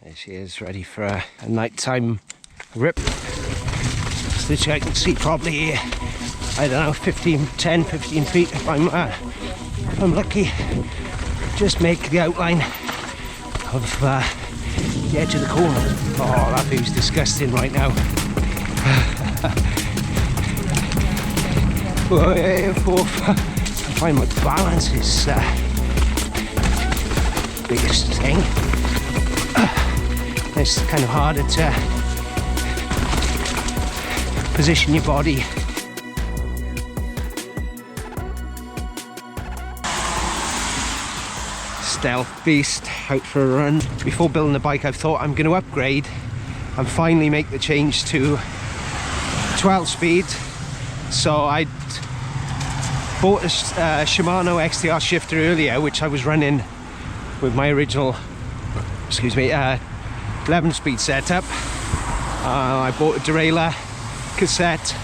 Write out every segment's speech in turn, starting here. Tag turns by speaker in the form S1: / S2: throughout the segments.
S1: There she is, ready for a nighttime rip. Which I can see probably, I don't know, 10, 15 feet if I'm lucky. Just make the outline of the edge of the corner. Oh, that view's disgusting right now. I find my balance is biggest thing. It's kind of harder to position your body. Stealth beast out for a run. Before building the bike, I've thought I'm going to upgrade and finally make the change to 12 speed. So I bought a Shimano XTR shifter earlier, which I was running with my original 11 speed setup. I bought a derailleur, cassette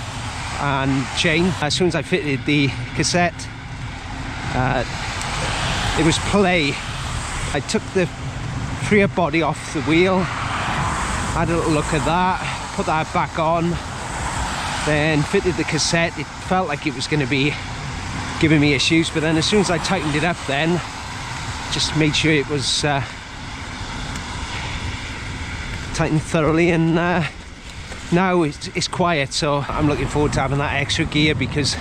S1: and chain. As soon as I fitted the cassette, it was play. I took the freer body off the wheel, had a little look at that, put that back on, then fitted the cassette. It felt like it was going to be giving me issues, but then as soon as I tightened it up, then just made sure it was tightened thoroughly, and now it's quiet. So I'm looking forward to having that extra gear, because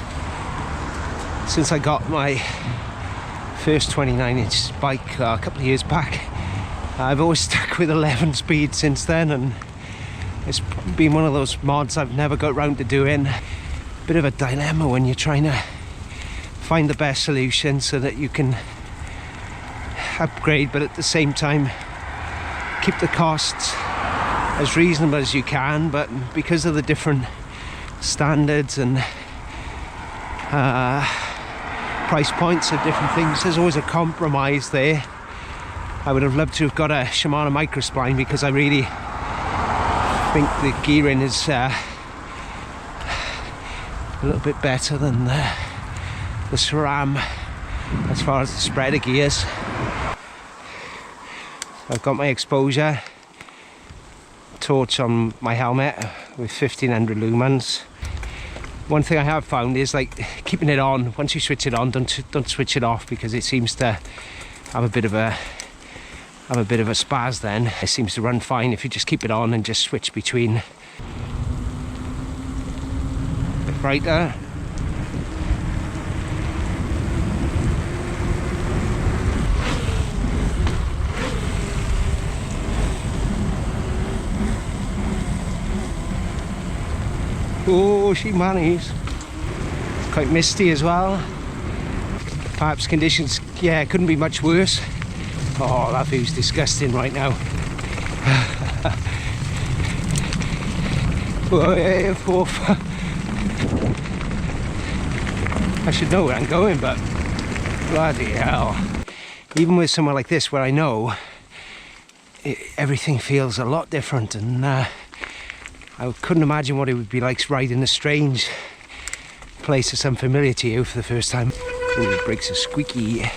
S1: since I got my first 29-inch bike a couple of years back, I've always stuck with 11 speed since then, and it's been one of those mods I've never got round to doing. Bit of a dilemma when you're trying to find the best solution so that you can upgrade, but at the same time keep the costs as reasonable as you can. But because of the different standards and price points of different things, there's always a compromise there. I would have loved to have got a Shimano microspline, because I really think the gearing is a little bit better than the SRAM as far as the spreader gears. I've got my exposure torch on my helmet with 1500 lumens. One thing I have found is, like, keeping it on. Once you switch it on, don't switch it off, because it seems to have a bit of a spaz. Then it seems to run fine if you just keep it on and just switch between. A bit brighter. Oh, she manages. Quite misty as well. Perhaps conditions, yeah, couldn't be much worse. Oh, that view's disgusting right now. I should know where I'm going, but bloody hell. Even with somewhere like this where I know everything feels a lot different, and I couldn't imagine what it would be like riding a strange place that's unfamiliar to you for the first time. Ooh, the brakes are squeaky.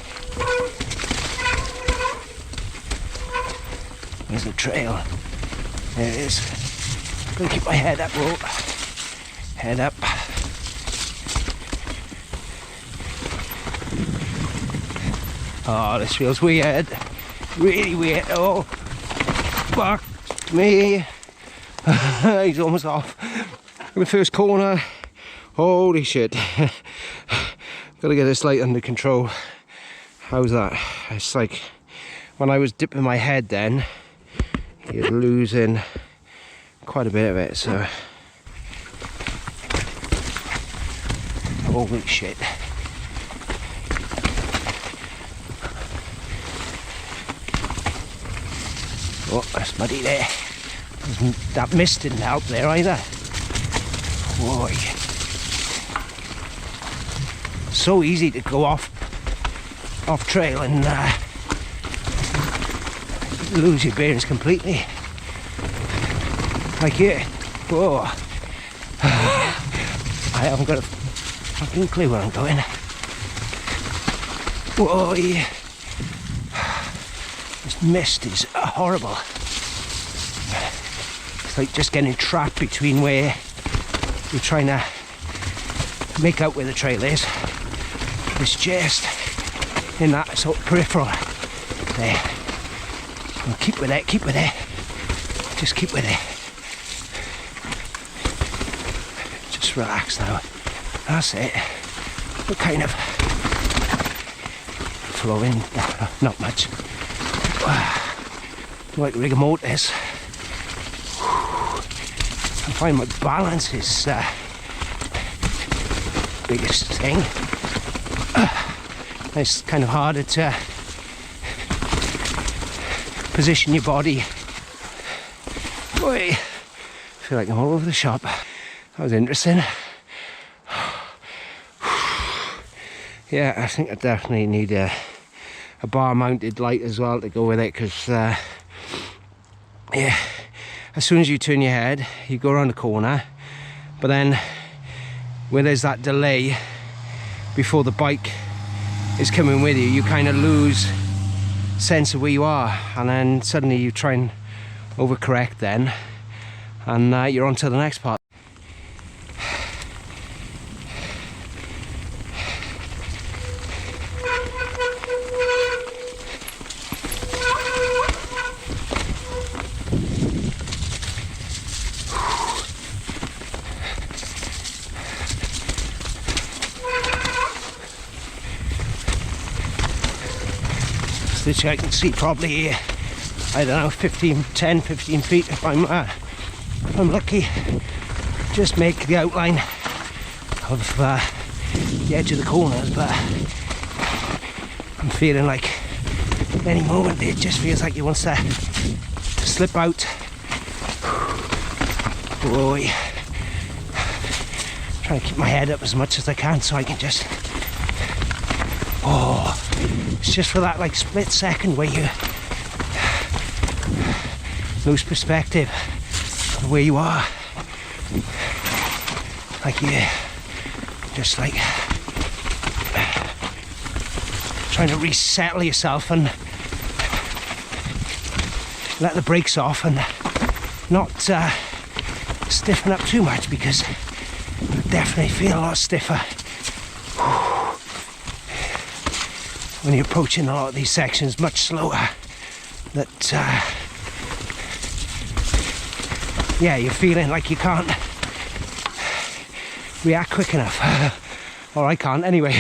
S1: There's a trail. There it is. I'm gonna keep my head up, whoa. Head up. Oh, this feels weird. Really weird. Oh, fuck me. He's almost off. In the first corner. Holy shit. Gotta get this light under control. How's that? It's like when I was dipping my head then, you're losing quite a bit of it, so. Holy shit. Oh, that's muddy there. That mist didn't help there either. Boy. So easy to go off trail and lose your bearings completely. Like here. Whoa. I haven't got a fucking clue where I'm going. Whoa. This mist is horrible. It's like just getting trapped between where you're trying to make out where the trail is. It's just in that sort of peripheral there. And keep with it, keep with it. Just keep with it. Just relax now. That's it. We're kind of flowing, not much. Like rigor mortis. I find my balance is biggest thing. It's kind of harder to position your body. Boy, I feel like I'm all over the shop. That was interesting. Yeah, I think I definitely need a bar mounted light as well to go with it, because yeah, as soon as you turn your head you go around the corner, but then where there's that delay before the bike is coming with you, you kind of lose sense of where you are, and then suddenly you try and overcorrect then, and you're on to the next part. Which I can see probably, I don't know, 10, 15 feet if I'm lucky. Just make the outline of the edge of the corners, but I'm feeling like any moment it just feels like it wants to slip out. Boy, trying to keep my head up as much as I can so I can just, oh, it's just for that like split second where you lose perspective of where you are. Like you just like trying to resettle yourself and let the brakes off and not stiffen up too much, because I definitely feel a lot stiffer when you're approaching a lot of these sections much slower. That yeah, you're feeling like you can't react quick enough. Or I can't anyway.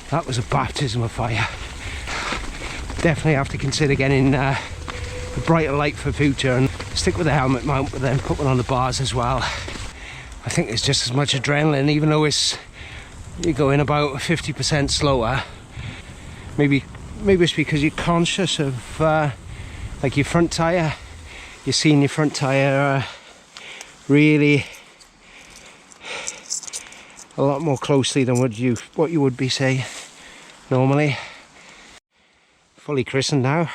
S1: That was a baptism of fire. Definitely have to consider getting a brighter light for future, and stick with the helmet mount, but then put one on the bars as well. I think it's just as much adrenaline, even though you're going about 50% slower. Maybe it's because you're conscious of like your front tyre. You're seeing your front tyre really a lot more closely than what you would be, say, normally. Fully christened now.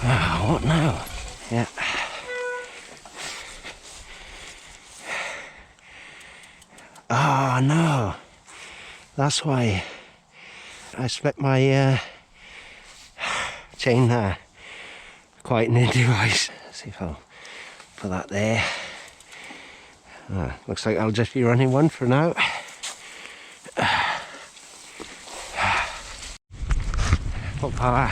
S1: Oh, what now? Yeah. Oh no, that's why I split my chain quietening device. Let's see if I'll put that there. Looks like I'll just be running one for now. Full power.